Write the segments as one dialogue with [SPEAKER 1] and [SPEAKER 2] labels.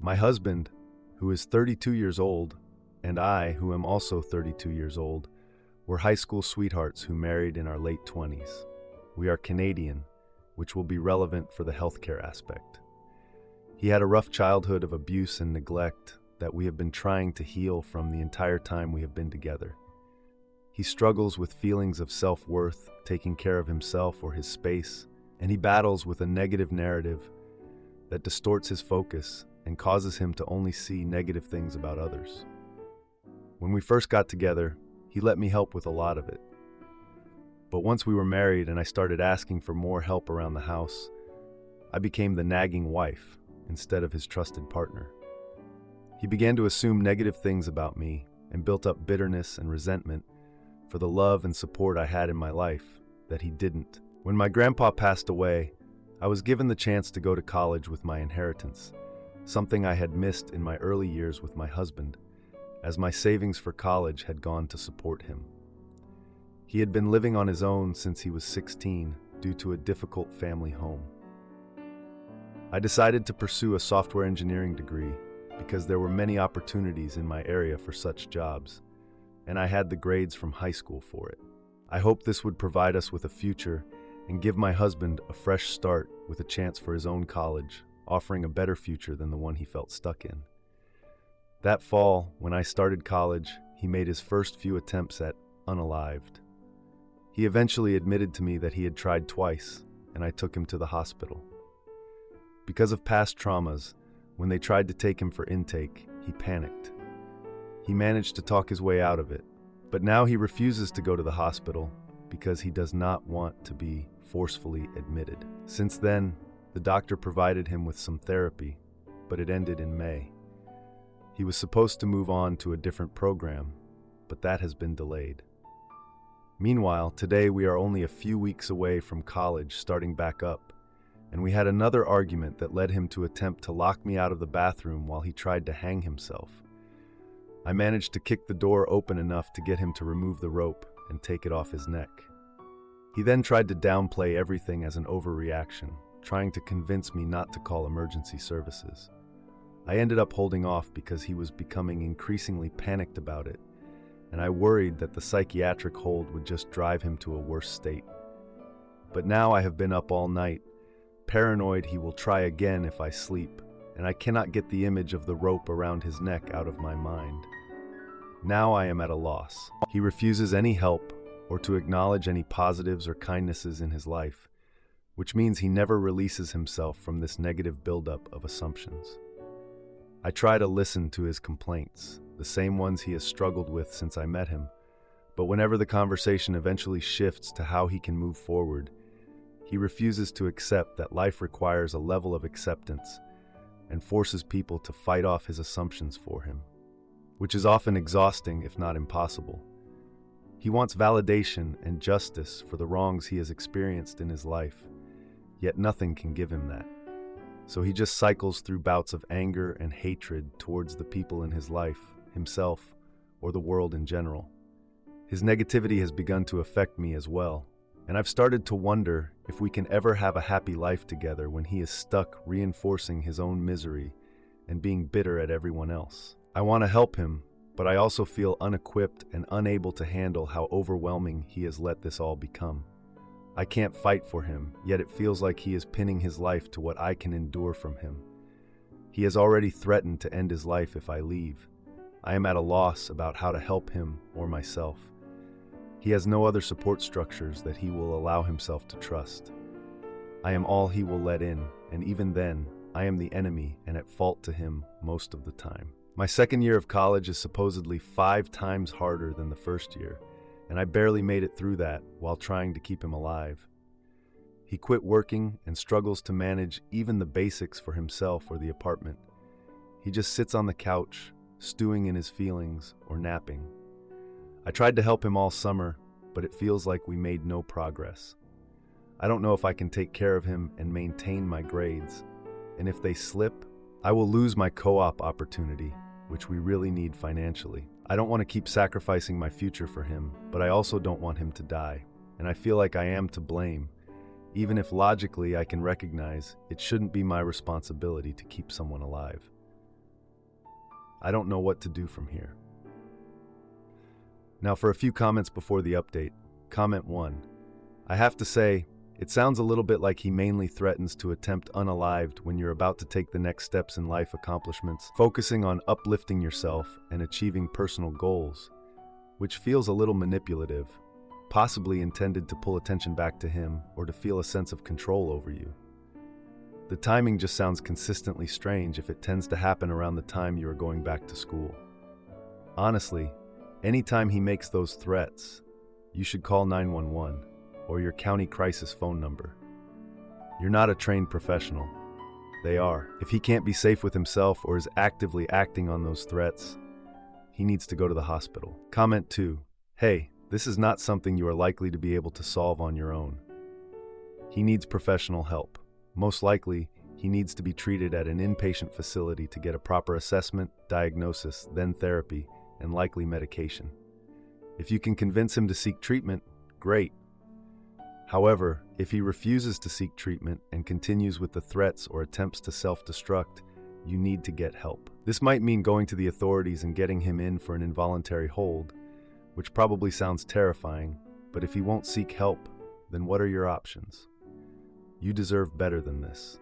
[SPEAKER 1] My husband, who is 32 years old, and I, who am also 32 years old, were high school sweethearts who married in our late 20s. We are Canadian, which will be relevant for the healthcare aspect. He had a rough childhood of abuse and neglect that we have been trying to heal from the entire time we have been together. He struggles with feelings of self-worth, taking care of himself or his space, and he battles with a negative narrative that distorts his focus and causes him to only see negative things about others. When we first got together, he let me help with a lot of it. But once we were married and I started asking for more help around the house, I became the nagging wife instead of his trusted partner. He began to assume negative things about me and built up bitterness and resentment for the love and support I had in my life that he didn't. When my grandpa passed away, I was given the chance to go to college with my inheritance, something I had missed in my early years with my husband, as my savings for college had gone to support him. He had been living on his own since he was 16 due to a difficult family home. I decided to pursue a software engineering degree because there were many opportunities in my area for such jobs, and I had the grades from high school for it. I hoped this would provide us with a future and give my husband a fresh start with a chance for his own college, offering a better future than the one he felt stuck in. That fall, when I started college, he made his first few attempts at unalived. He eventually admitted to me that he had tried twice, and I took him to the hospital. Because of past traumas, when they tried to take him for intake, he panicked. He managed to talk his way out of it, but now he refuses to go to the hospital because he does not want to be forcefully admitted. Since then, the doctor provided him with some therapy, but it ended in May. He was supposed to move on to a different program, but that has been delayed. Meanwhile, today we are only a few weeks away from college starting back up, and we had another argument that led him to attempt to lock me out of the bathroom while he tried to hang himself. I managed to kick the door open enough to get him to remove the rope and take it off his neck. He then tried to downplay everything as an overreaction, trying to convince me not to call emergency services. I ended up holding off because he was becoming increasingly panicked about it, and I worried that the psychiatric hold would just drive him to a worse state. But now I have been up all night, paranoid he will try again if I sleep, and I cannot get the image of the rope around his neck out of my mind. Now I am at a loss. He refuses any help or to acknowledge any positives or kindnesses in his life, which means he never releases himself from this negative buildup of assumptions. I try to listen to his complaints, the same ones he has struggled with since I met him, but whenever the conversation eventually shifts to how he can move forward, he refuses to accept that life requires a level of acceptance and forces people to fight off his assumptions for him, which is often exhausting if not impossible. He wants validation and justice for the wrongs he has experienced in his life, yet nothing can give him that. So he just cycles through bouts of anger and hatred towards the people in his life, himself, or the world in general. His negativity has begun to affect me as well, and I've started to wonder if we can ever have a happy life together when he is stuck reinforcing his own misery and being bitter at everyone else. I want to help him, but I also feel unequipped and unable to handle how overwhelming he has let this all become. I can't fight for him, yet it feels like he is pinning his life to what I can endure from him. He has already threatened to end his life if I leave. I am at a loss about how to help him or myself. He has no other support structures that he will allow himself to trust. I am all he will let in, and even then, I am the enemy and at fault to him most of the time. My second year of college is supposedly 5 times harder than the first year, and I barely made it through that while trying to keep him alive. He quit working and struggles to manage even the basics for himself or the apartment. He just sits on the couch, stewing in his feelings or napping. I tried to help him all summer, but it feels like we made no progress. I don't know if I can take care of him and maintain my grades, and if they slip, I will lose my co-op opportunity, which we really need financially. I don't want to keep sacrificing my future for him, but I also don't want him to die, and I feel like I am to blame, even if logically I can recognize it shouldn't be my responsibility to keep someone alive. I don't know what to do from here. Now for a few comments before the update. Comment 1. I have to say, it sounds a little bit like he mainly threatens to attempt unalived when you're about to take the next steps in life accomplishments, focusing on uplifting yourself and achieving personal goals, which feels a little manipulative, possibly intended to pull attention back to him or to feel a sense of control over you. The timing just sounds consistently strange if it tends to happen around the time you are going back to school. Honestly, anytime he makes those threats, you should call 911 or your county crisis phone number. You're not a trained professional. They are. If he can't be safe with himself or is actively acting on those threats, he needs to go to the hospital. Comment 2. Hey, this is not something you are likely to be able to solve on your own. He needs professional help. Most likely, he needs to be treated at an inpatient facility to get a proper assessment, diagnosis, then therapy, and likely medication. If you can convince him to seek treatment, great. However, if he refuses to seek treatment and continues with the threats or attempts to self-destruct, you need to get help. This might mean going to the authorities and getting him in for an involuntary hold, which probably sounds terrifying, but if he won't seek help, then what are your options? You deserve better than this.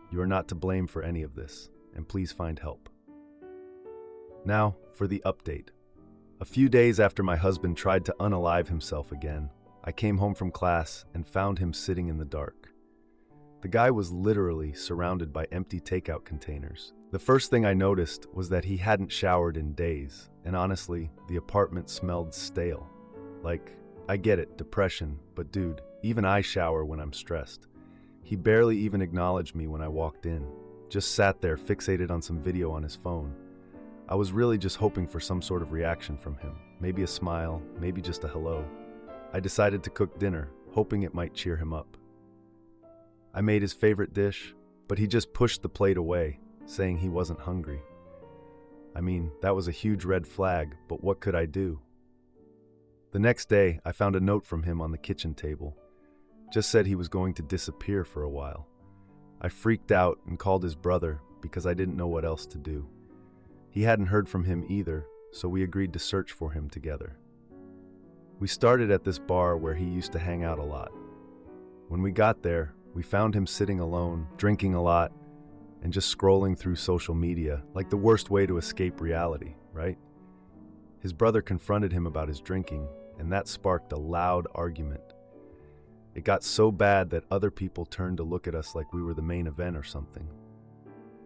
[SPEAKER 1] You are not to blame for any of this, and please find help. Now, for the update. A few days after my husband tried to unalive himself again, I came home from class and found him sitting in the dark. The guy was literally surrounded by empty takeout containers. The first thing I noticed was that he hadn't showered in days, and honestly, the apartment smelled stale. Like, I get it, depression, but dude, even I shower when I'm stressed. He barely even acknowledged me when I walked in, just sat there fixated on some video on his phone. I was really just hoping for some sort of reaction from him, maybe a smile, maybe just a hello. I decided to cook dinner, hoping it might cheer him up. I made his favorite dish, but he just pushed the plate away, saying he wasn't hungry. I mean, that was a huge red flag, but what could I do? The next day, I found a note from him on the kitchen table. Just said he was going to disappear for a while. I freaked out and called his brother because I didn't know what else to do. He hadn't heard from him either, so we agreed to search for him together. We started at this bar where he used to hang out a lot. When we got there, we found him sitting alone, drinking a lot, and just scrolling through social media, like the worst way to escape reality, right? His brother confronted him about his drinking, and that sparked a loud argument. It got so bad that other people turned to look at us like we were the main event or something.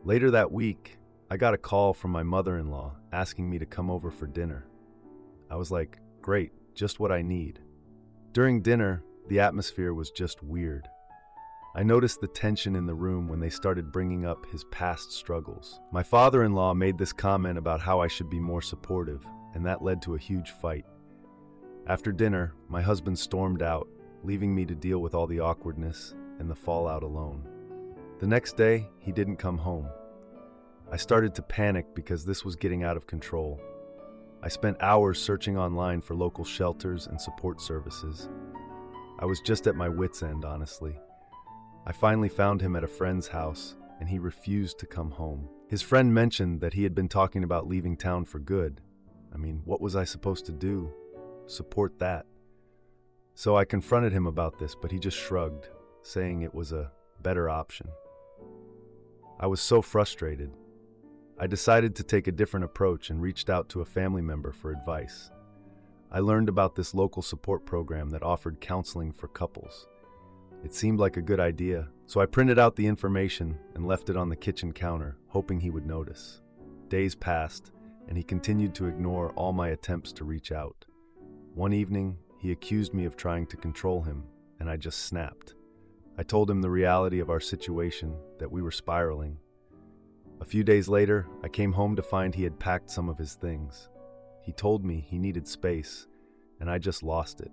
[SPEAKER 1] Later that week, I got a call from my mother-in-law asking me to come over for dinner. I was like, great, just what I need. During dinner, the atmosphere was just weird. I noticed the tension in the room when they started bringing up his past struggles. My father-in-law made this comment about how I should be more supportive, and that led to a huge fight. After dinner, my husband stormed out, leaving me to deal with all the awkwardness and the fallout alone. The next day, he didn't come home. I started to panic because this was getting out of control. I spent hours searching online for local shelters and support services. I was just at my wit's end, honestly. I finally found him at a friend's house, and he refused to come home. His friend mentioned that he had been talking about leaving town for good. I mean, what was I supposed to do? Support that? So I confronted him about this, but he just shrugged, saying it was a better option. I was so frustrated. I decided to take a different approach and reached out to a family member for advice. I learned about this local support program that offered counseling for couples. It seemed like a good idea, so I printed out the information and left it on the kitchen counter, hoping he would notice. Days passed, and he continued to ignore all my attempts to reach out. One evening, he accused me of trying to control him, and I just snapped. I told him the reality of our situation, that we were spiraling. A few days later, I came home to find he had packed some of his things. He told me he needed space, and I just lost it.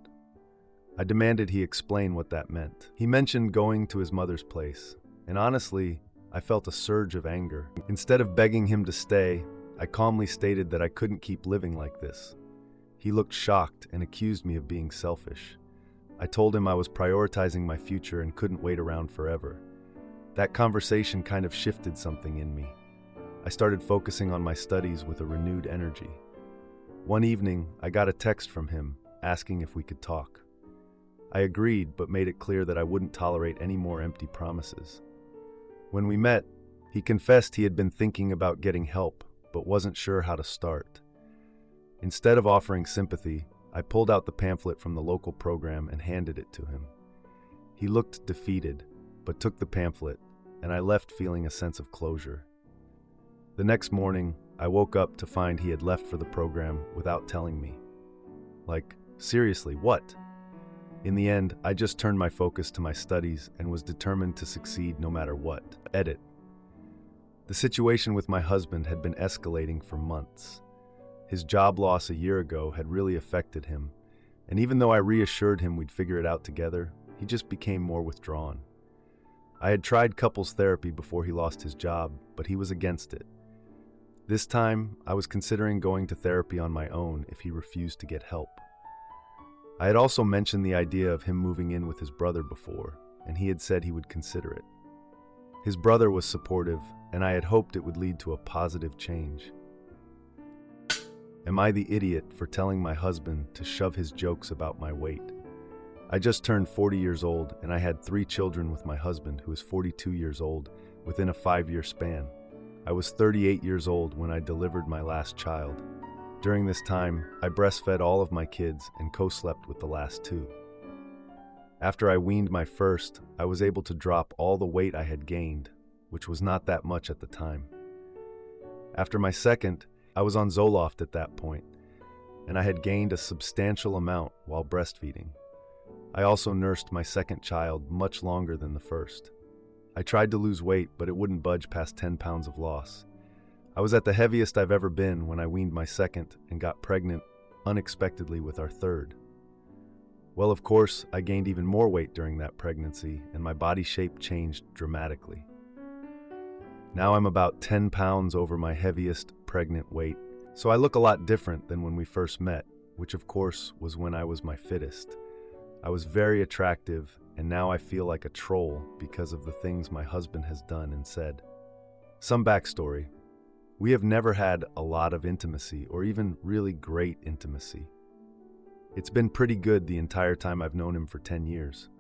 [SPEAKER 1] I demanded he explain what that meant. He mentioned going to his mother's place, and honestly, I felt a surge of anger. Instead of begging him to stay, I calmly stated that I couldn't keep living like this. He looked shocked and accused me of being selfish. I told him I was prioritizing my future and couldn't wait around forever. That conversation kind of shifted something in me. I started focusing on my studies with a renewed energy. One evening, I got a text from him asking if we could talk. I agreed, but made it clear that I wouldn't tolerate any more empty promises. When we met, he confessed he had been thinking about getting help, but wasn't sure how to start. Instead of offering sympathy, I pulled out the pamphlet from the local program and handed it to him. He looked defeated, but took the pamphlet, and I left feeling a sense of closure. The next morning, I woke up to find he had left for the program without telling me. Like, seriously, what? In the end, I just turned my focus to my studies and was determined to succeed no matter what. Edit. The situation with my husband had been escalating for months. His job loss a year ago had really affected him, and even though I reassured him we'd figure it out together, he just became more withdrawn. I had tried couples therapy before he lost his job, but he was against it. This time, I was considering going to therapy on my own if he refused to get help. I had also mentioned the idea of him moving in with his brother before, and he had said he would consider it. His brother was supportive, and I had hoped it would lead to a positive change. Am I the idiot for telling my husband to shove his jokes about my weight? I just turned 40 years old, and I had 3 children with my husband, who is 42 years old, within a 5-year span. I was 38 years old when I delivered my last child. During this time, I breastfed all of my kids and co-slept with the last 2. After I weaned my first, I was able to drop all the weight I had gained, which was not that much at the time. After my second, I was on Zoloft at that point, and I had gained a substantial amount while breastfeeding. I also nursed my second child much longer than the first. I tried to lose weight, but it wouldn't budge past 10 pounds of loss. I was at the heaviest I've ever been when I weaned my second and got pregnant unexpectedly with our third. Well, of course, I gained even more weight during that pregnancy, and my body shape changed dramatically. Now I'm about 10 pounds over my heaviest pregnant weight, so I look a lot different than when we first met, which of course was when I was my fittest. I was very attractive, and now I feel like a troll because of the things my husband has done and said. Some backstory. We have never had a lot of intimacy, or even really great intimacy. It's been pretty good the entire time I've known him for 10 years.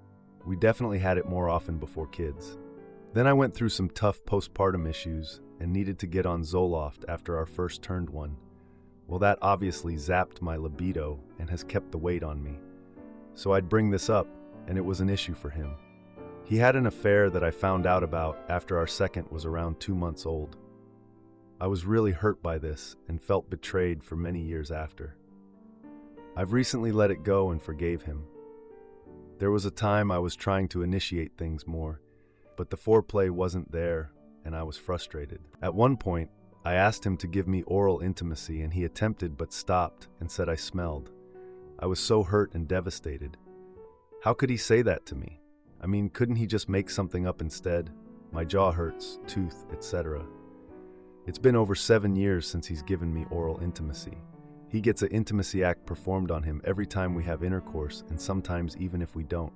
[SPEAKER 1] We definitely had it more often before kids. Then I went through some tough postpartum issues and needed to get on Zoloft after our first turned one. Well, that obviously zapped my libido and has kept the weight on me. So I'd bring this up, and it was an issue for him. He had an affair that I found out about after our second was around 2 months old. I was really hurt by this and felt betrayed for many years after. I've recently let it go and forgave him. There was a time I was trying to initiate things more, but the foreplay wasn't there, and I was frustrated. At one point, I asked him to give me oral intimacy, and he attempted but stopped and said I smelled. I was so hurt and devastated. How could he say that to me? I mean, couldn't he just make something up instead? My jaw hurts, tooth, etc. It's been over 7 years since he's given me oral intimacy. He gets an intimacy act performed on him every time we have intercourse, and sometimes even if we don't.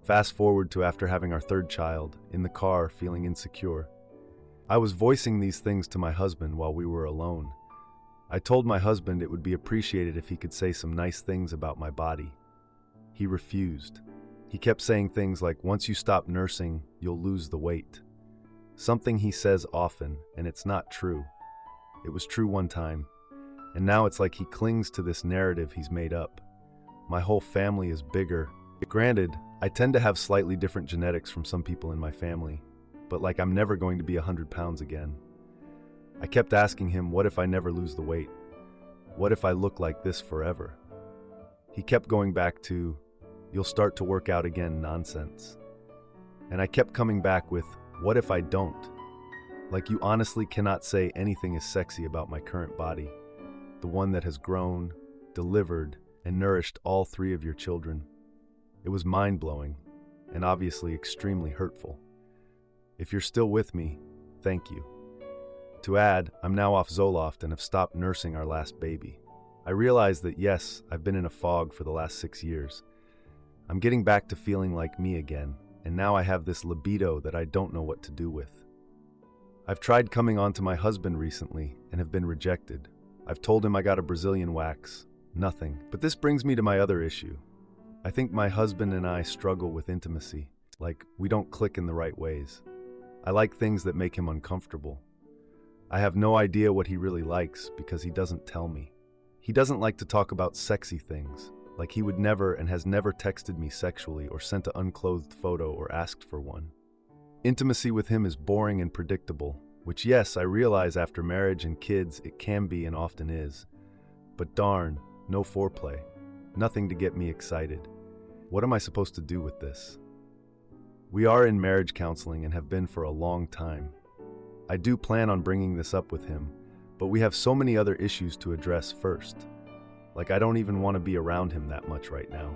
[SPEAKER 1] Fast forward to after having our third child, in the car, feeling insecure. I was voicing these things to my husband while we were alone. I told my husband it would be appreciated if he could say some nice things about my body. He refused. He kept saying things like, once you stop nursing, you'll lose the weight. Something he says often, and it's not true. It was true one time, and now it's like he clings to this narrative he's made up. My whole family is bigger. Granted, I tend to have slightly different genetics from some people in my family, but like I'm never going to be 100 pounds again. I kept asking him, what if I never lose the weight? What if I look like this forever? He kept going back to, you'll start to work out again nonsense. And I kept coming back with, what if I don't? Like you honestly cannot say anything is sexy about my current body, the one that has grown, delivered, and nourished all 3 of your children. It was mind-blowing, and obviously extremely hurtful. If you're still with me, thank you. To add, I'm now off Zoloft and have stopped nursing our last baby. I realize that yes, I've been in a fog for the last 6 years. I'm getting back to feeling like me again, and now I have this libido that I don't know what to do with. I've tried coming on to my husband recently and have been rejected. I've told him I got a Brazilian wax. Nothing. But this brings me to my other issue. I think my husband and I struggle with intimacy. Like, we don't click in the right ways. I like things that make him uncomfortable. I have no idea what he really likes because he doesn't tell me. He doesn't like to talk about sexy things. Like, he would never and has never texted me sexually or sent an unclothed photo or asked for one. Intimacy with him is boring and predictable, which, yes, I realize after marriage and kids it can be and often is. But darn, no foreplay. Nothing to get me excited. What am I supposed to do with this? We are in marriage counseling and have been for a long time. I do plan on bringing this up with him, but we have so many other issues to address first. Like, I don't even want to be around him that much right now.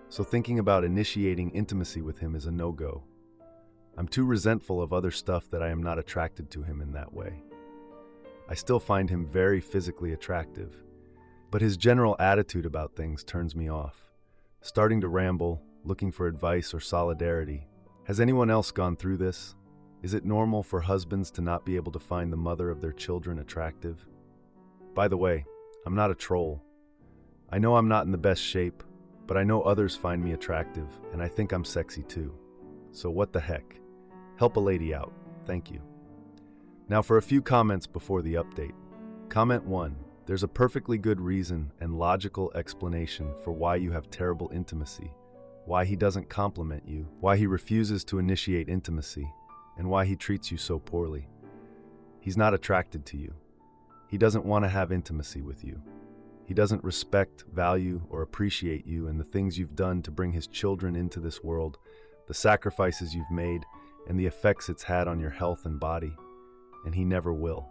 [SPEAKER 1] So thinking about initiating intimacy with him is a no-go. I'm too resentful of other stuff that I am not attracted to him in that way. I still find him very physically attractive, but his general attitude about things turns me off. Starting to ramble, looking for advice or solidarity. Has anyone else gone through this? Is it normal for husbands to not be able to find the mother of their children attractive? By the way, I'm not a troll. I know I'm not in the best shape, but I know others find me attractive, and I think I'm sexy too. So what the heck? Help a lady out. Thank you. Now for a few comments before the update. Comment 1. There's a perfectly good reason and logical explanation for why you have terrible intimacy, why he doesn't compliment you, why he refuses to initiate intimacy, and why he treats you so poorly. He's not attracted to you. He doesn't want to have intimacy with you. He doesn't respect, value, or appreciate you and the things you've done to bring his children into this world, the sacrifices you've made, and the effects it's had on your health and body, and he never will.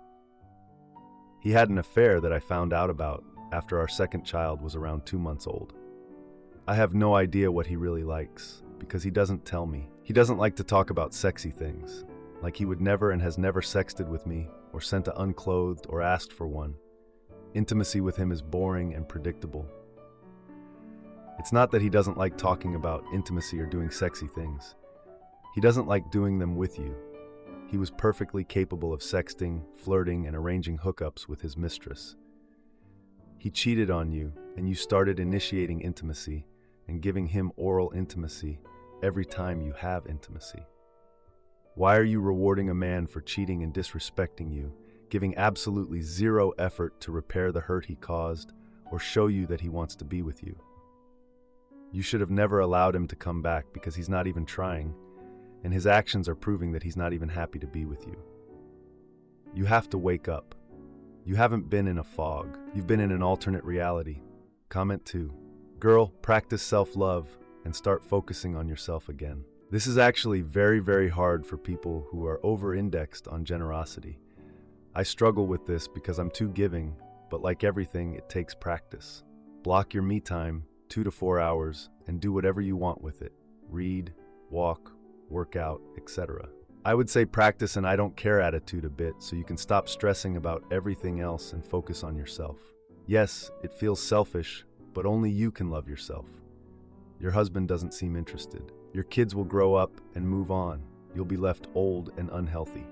[SPEAKER 1] He had an affair that I found out about after our second child was around 2 months old. I have no idea what he really likes, because he doesn't tell me. He doesn't like to talk about sexy things, like he would never and has never sexted with me, or sent an unclothed or asked for one. Intimacy with him is boring and predictable. It's not that he doesn't like talking about intimacy or doing sexy things. He doesn't like doing them with you. He was perfectly capable of sexting, flirting, and arranging hookups with his mistress. He cheated on you, and you started initiating intimacy and giving him oral intimacy every time you have intimacy. Why are you rewarding a man for cheating and disrespecting you, giving absolutely zero effort to repair the hurt he caused or show you that he wants to be with you? You should have never allowed him to come back because he's not even trying, and his actions are proving that he's not even happy to be with you. You have to wake up. You haven't been in a fog. You've been in an alternate reality. Comment 2. Girl, practice self-love and start focusing on yourself again. This is actually very, very hard for people who are over-indexed on generosity. I struggle with this because I'm too giving, but like everything, it takes practice. Block your me time, 2 to 4 hours, and do whatever you want with it. Read, walk, work out, etc. I would say practice an I don't care attitude a bit so you can stop stressing about everything else and focus on yourself. Yes, it feels selfish, but only you can love yourself. Your husband doesn't seem interested. Your kids will grow up and move on. You'll be left old and unhealthy.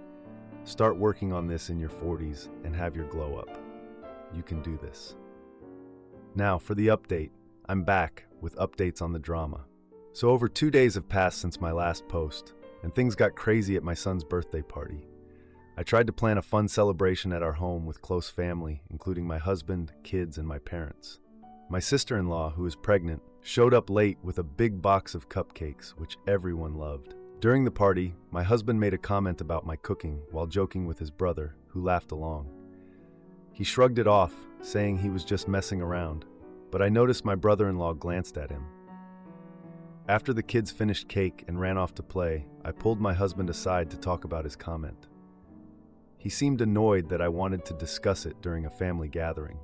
[SPEAKER 1] Start working on this in your 40s and have your glow up. You can do this. Now for the update. I'm back with updates on the drama. So over 2 days have passed since my last post, and things got crazy at my son's birthday party. I tried to plan a fun celebration at our home with close family, including my husband, kids, and my parents. My sister-in-law, who is pregnant, showed up late with a big box of cupcakes, which everyone loved. During the party, my husband made a comment about my cooking while joking with his brother, who laughed along. He shrugged it off, saying he was just messing around, but I noticed my brother-in-law glanced at him. After the kids finished cake and ran off to play, I pulled my husband aside to talk about his comment. He seemed annoyed that I wanted to discuss it during a family gathering.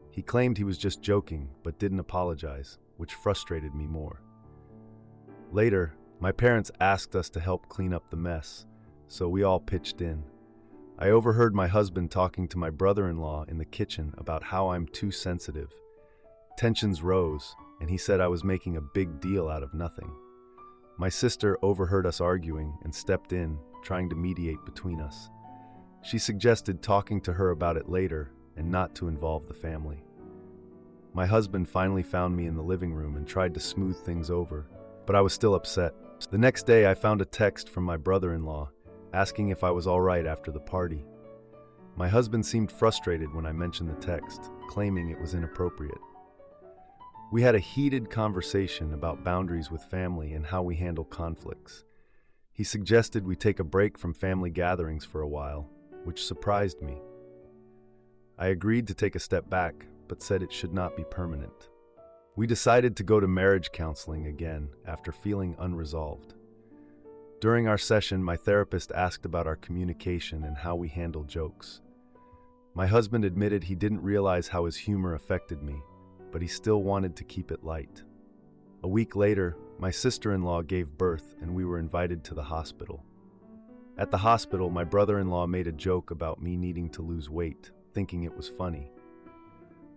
[SPEAKER 1] He claimed he was just joking, but didn't apologize, which frustrated me more. Later, my parents asked us to help clean up the mess, so we all pitched in. I overheard my husband talking to my brother-in-law in the kitchen about how I'm too sensitive. Tensions rose, and he said I was making a big deal out of nothing. My sister overheard us arguing and stepped in, trying to mediate between us. She suggested talking to her about it later and not to involve the family. My husband finally found me in the living room and tried to smooth things over, but I was still upset. The next day, I found a text from my brother-in-law asking if I was all right after the party. My husband seemed frustrated when I mentioned the text, claiming it was inappropriate. We had a heated conversation about boundaries with family and how we handle conflicts. He suggested we take a break from family gatherings for a while, which surprised me. I agreed to take a step back, but said it should not be permanent. We decided to go to marriage counseling again after feeling unresolved. During our session, my therapist asked about our communication and how we handle jokes. My husband admitted he didn't realize how his humor affected me, but he still wanted to keep it light. A week later, my sister-in-law gave birth and we were invited to the hospital. At the hospital, my brother-in-law made a joke about me needing to lose weight, thinking it was funny.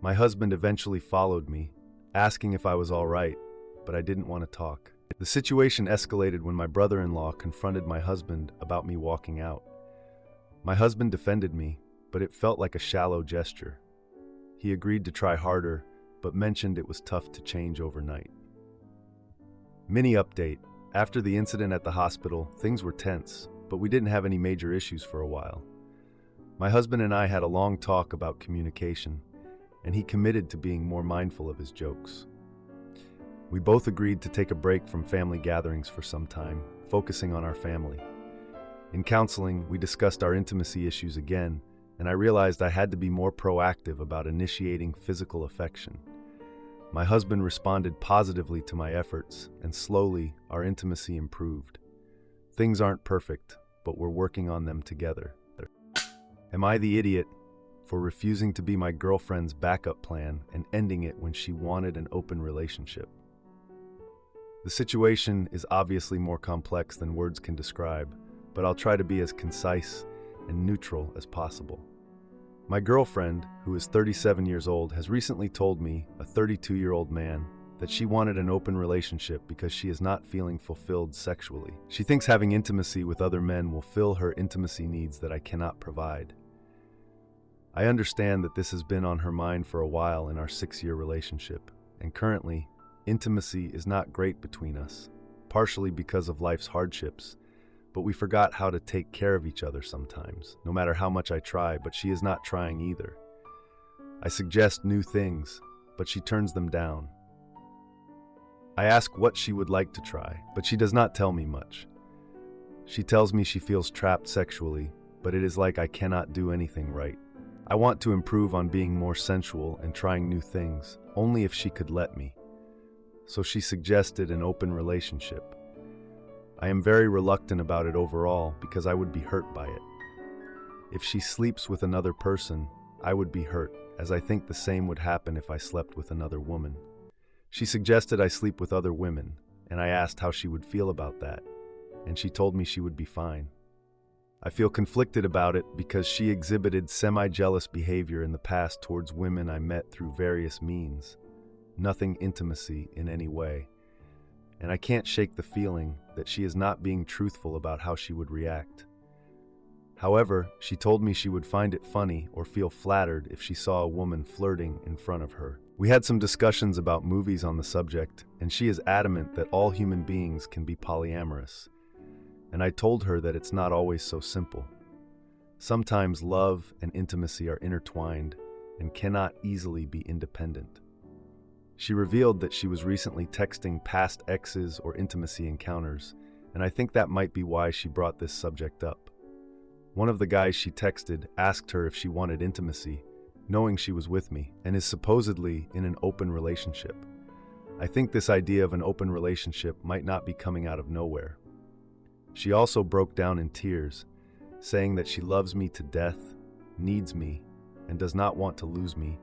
[SPEAKER 1] My husband eventually followed me, asking if I was all right, but I didn't want to talk. The situation escalated when my brother-in-law confronted my husband about me walking out. My husband defended me, but it felt like a shallow gesture. He agreed to try harder, but mentioned it was tough to change overnight. Mini update. After the incident at the hospital, things were tense, but we didn't have any major issues for a while. My husband and I had a long talk about communication, and he committed to being more mindful of his jokes. We both agreed to take a break from family gatherings for some time, focusing on our family. In counseling, we discussed our intimacy issues again, and I realized I had to be more proactive about initiating physical affection. My husband responded positively to my efforts, and slowly, our intimacy improved. Things aren't perfect, but we're working on them together. Am I the idiot for refusing to be my girlfriend's backup plan and ending it when she wanted an open relationship? The situation is obviously more complex than words can describe, but I'll try to be as concise and neutral as possible. My girlfriend, who is 37 years old, has recently told me, a 32-year-old man, that she wanted an open relationship because she is not feeling fulfilled sexually. She thinks having intimacy with other men will fill her intimacy needs that I cannot provide. I understand that this has been on her mind for a while in our 6-year relationship, and currently, intimacy is not great between us, partially because of life's hardships, but we forgot how to take care of each other sometimes, no matter how much I try, but she is not trying either. I suggest new things, but she turns them down. I ask what she would like to try, but she does not tell me much. She tells me she feels trapped sexually, but it is like I cannot do anything right. I want to improve on being more sensual and trying new things, only if she could let me. So she suggested an open relationship. I am very reluctant about it overall because I would be hurt by it. If she sleeps with another person, I would be hurt, as I think the same would happen if I slept with another woman. She suggested I sleep with other women, and I asked how she would feel about that, and she told me she would be fine. I feel conflicted about it because she exhibited semi-jealous behavior in the past towards women I met through various means, nothing intimacy in any way. And I can't shake the feeling that she is not being truthful about how she would react. However, she told me she would find it funny or feel flattered if she saw a woman flirting in front of her. We had some discussions about movies on the subject, and she is adamant that all human beings can be polyamorous. And I told her that it's not always so simple. Sometimes love and intimacy are intertwined and cannot easily be independent. She revealed that she was recently texting past exes or intimacy encounters, and I think that might be why she brought this subject up. One of the guys she texted asked her if she wanted intimacy, knowing she was with me, and is supposedly in an open relationship. I think this idea of an open relationship might not be coming out of nowhere. She also broke down in tears, saying that she loves me to death, needs me, and does not want to lose me,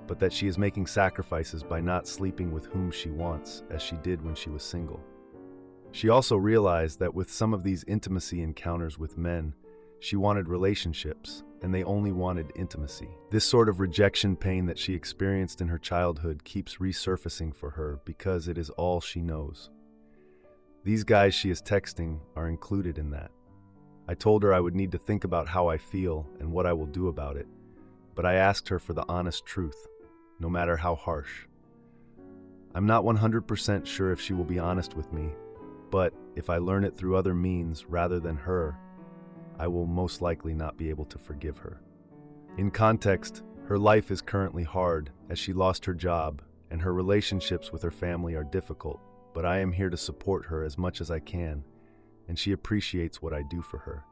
[SPEAKER 1] but that she is making sacrifices by not sleeping with whom she wants, as she did when she was single. She also realized that with some of these intimacy encounters with men, she wanted relationships, and they only wanted intimacy. This sort of rejection pain that she experienced in her childhood keeps resurfacing for her because it is all she knows. These guys she is texting are included in that. I told her I would need to think about how I feel and what I will do about it, but I asked her for the honest truth, no matter how harsh. I'm not 100% sure if she will be honest with me, but if I learn it through other means rather than her, I will most likely not be able to forgive her. In context, her life is currently hard as she lost her job and her relationships with her family are difficult, but I am here to support her as much as I can, and she appreciates what I do for her.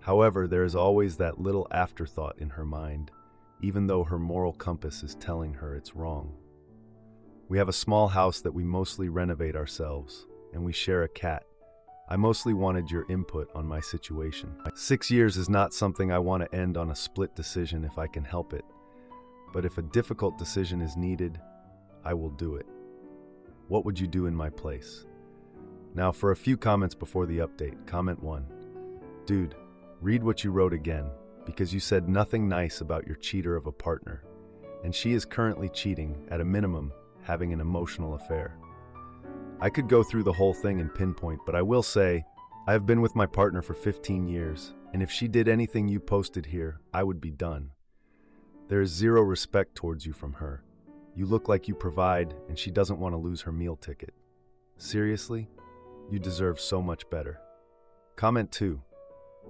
[SPEAKER 1] However, there is always that little afterthought in her mind, even though her moral compass is telling her it's wrong. We have a small house that we mostly renovate ourselves, and we share a cat. I mostly wanted your input on my situation. 6 years is not something I want to end on a split decision if I can help it, but if a difficult decision is needed, I will do it. What would you do in my place? Now for a few comments before the update. Comment 1. Dude, read what you wrote again, because you said nothing nice about your cheater of a partner, and she is currently cheating, at a minimum, having an emotional affair. I could go through the whole thing and pinpoint, but I will say, I have been with my partner for 15 years, and if she did anything you posted here, I would be done. There is zero respect towards you from her. You look like you provide, and she doesn't want to lose her meal ticket. Seriously? You deserve so much better. Comment 2.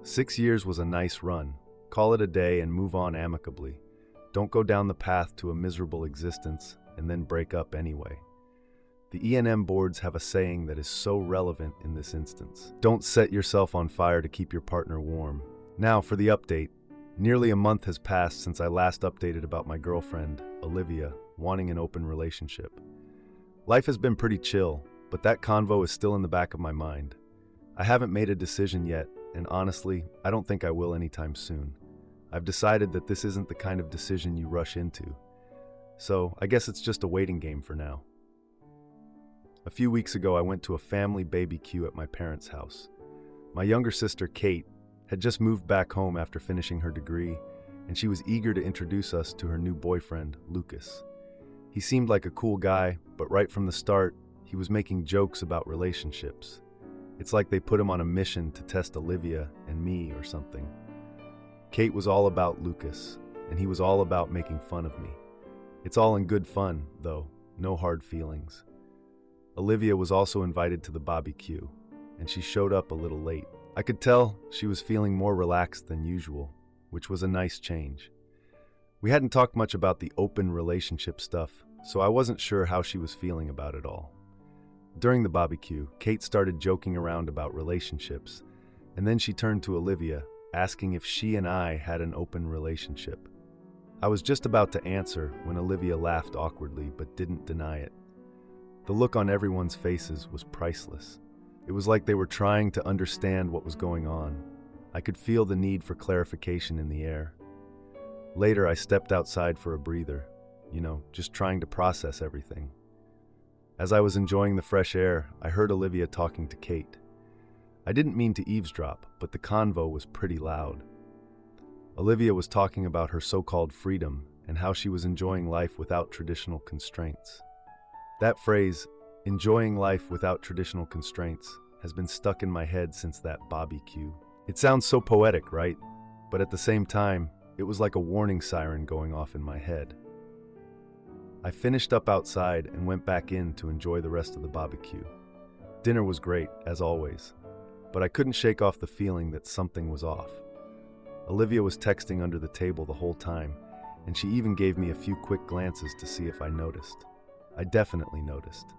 [SPEAKER 1] 6 years was a nice run. Call it a day and move on amicably. Don't go down the path to a miserable existence and then break up anyway. The E&M boards have a saying that is so relevant in this instance. Don't set yourself on fire to keep your partner warm. Now for the update. Nearly a month has passed since I last updated about my girlfriend, Olivia, wanting an open relationship. Life has been pretty chill, but that convo is still in the back of my mind. I haven't made a decision yet, and honestly, I don't think I will anytime soon. I've decided that this isn't the kind of decision you rush into. So, I guess it's just a waiting game for now. A few weeks ago, I went to a family BBQ at my parents' house. My younger sister, Kate, had just moved back home after finishing her degree, and she was eager to introduce us to her new boyfriend, Lucas. He seemed like a cool guy, but right from the start, he was making jokes about relationships. It's like they put him on a mission to test Olivia and me or something. Kate was all about Lucas, and he was all about making fun of me. It's all in good fun, though, no hard feelings. Olivia was also invited to the barbecue, and she showed up a little late. I could tell she was feeling more relaxed than usual, which was a nice change. We hadn't talked much about the open relationship stuff, so I wasn't sure how she was feeling about it all. During the barbecue, Kate started joking around about relationships, and then she turned to Olivia, asking if she and I had an open relationship. I was just about to answer when Olivia laughed awkwardly but didn't deny it. The look on everyone's faces was priceless. It was like they were trying to understand what was going on. I could feel the need for clarification in the air. Later, I stepped outside for a breather, just trying to process everything. As I was enjoying the fresh air, I heard Olivia talking to Kate. I didn't mean to eavesdrop, but the convo was pretty loud. Olivia was talking about her so-called freedom and how she was enjoying life without traditional constraints. That phrase, enjoying life without traditional constraints, has been stuck in my head since that barbecue. It sounds so poetic, right? But at the same time, it was like a warning siren going off in my head. I finished up outside and went back in to enjoy the rest of the barbecue. Dinner was great, as always, but I couldn't shake off the feeling that something was off. Olivia was texting under the table the whole time, and she even gave me a few quick glances to see if I noticed. I definitely noticed.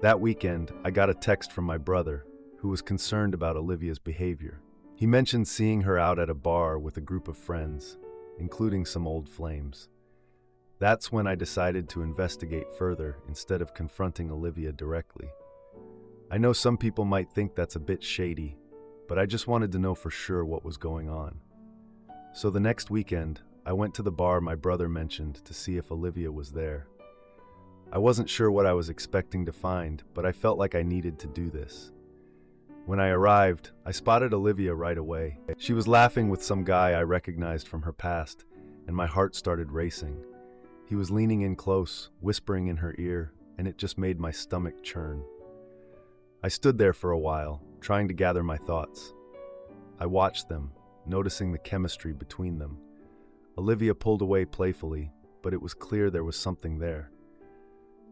[SPEAKER 1] That weekend, I got a text from my brother, who was concerned about Olivia's behavior. He mentioned seeing her out at a bar with a group of friends, including some old flames. That's when I decided to investigate further instead of confronting Olivia directly. I know some people might think that's a bit shady, but I just wanted to know for sure what was going on. So the next weekend, I went to the bar my brother mentioned to see if Olivia was there. I wasn't sure what I was expecting to find, but I felt like I needed to do this. When I arrived, I spotted Olivia right away. She was laughing with some guy I recognized from her past, and my heart started racing. He was leaning in close, whispering in her ear, and it just made my stomach churn. I stood there for a while, trying to gather my thoughts. I watched them, noticing the chemistry between them. Olivia pulled away playfully, but it was clear there was something there.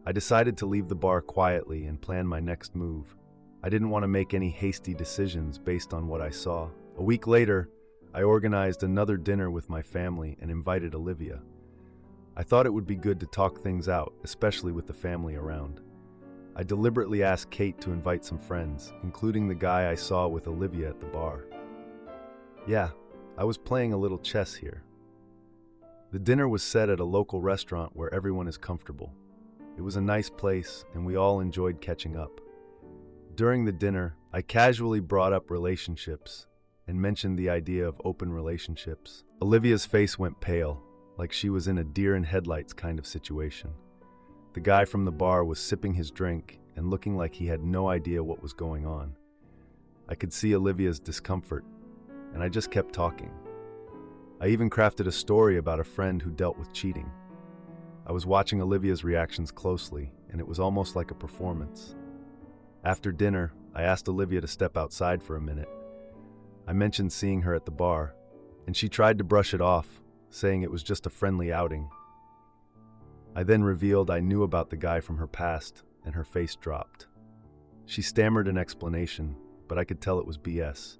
[SPEAKER 1] I decided to leave the bar quietly and plan my next move. I didn't want to make any hasty decisions based on what I saw. A week later, I organized another dinner with my family and invited Olivia. I thought it would be good to talk things out, especially with the family around. I deliberately asked Kate to invite some friends, including the guy I saw with Olivia at the bar. Yeah, I was playing a little chess here. The dinner was set at a local restaurant where everyone is comfortable. It was a nice place, and we all enjoyed catching up. During the dinner, I casually brought up relationships and mentioned the idea of open relationships. Olivia's face went pale, like she was in a deer in headlights kind of situation. The guy from the bar was sipping his drink and looking like he had no idea what was going on. I could see Olivia's discomfort, and I just kept talking. I even crafted a story about a friend who dealt with cheating. I was watching Olivia's reactions closely, and it was almost like a performance. After dinner, I asked Olivia to step outside for a minute. I mentioned seeing her at the bar, and she tried to brush it off, saying it was just a friendly outing. I then revealed I knew about the guy from her past, and her face dropped. She stammered an explanation, but I could tell it was BS.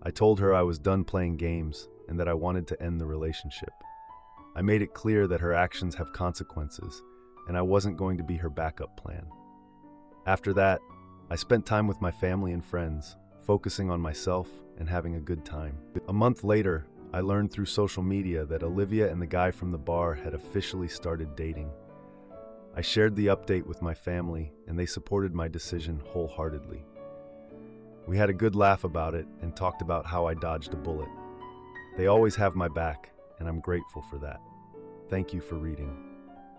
[SPEAKER 1] I told her I was done playing games and that I wanted to end the relationship. I made it clear that her actions have consequences, and I wasn't going to be her backup plan. After that, I spent time with my family and friends, focusing on myself and having a good time. A month later, I learned through social media that Olivia and the guy from the bar had officially started dating. I shared the update with my family, and they supported my decision wholeheartedly. We had a good laugh about it and talked about how I dodged a bullet. They always have my back, and I'm grateful for that. Thank you for reading.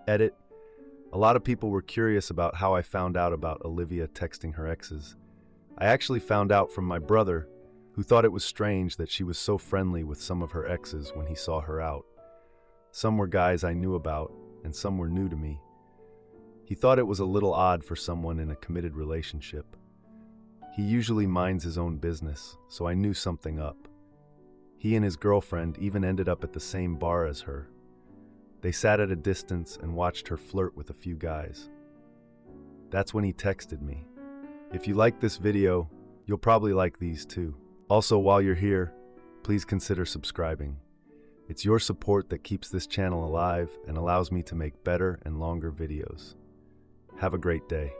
[SPEAKER 1] Edit. A lot of people were curious about how I found out about Olivia texting her exes. I actually found out from my brother, who thought it was strange that she was so friendly with some of her exes when he saw her out. Some were guys I knew about, and some were new to me. He thought it was a little odd for someone in a committed relationship. He usually minds his own business, so I knew something up. He and his girlfriend even ended up at the same bar as her. They sat at a distance and watched her flirt with a few guys. That's when he texted me. If you like this video, you'll probably like these too. Also, while you're here, please consider subscribing. It's your support that keeps this channel alive and allows me to make better and longer videos. Have a great day.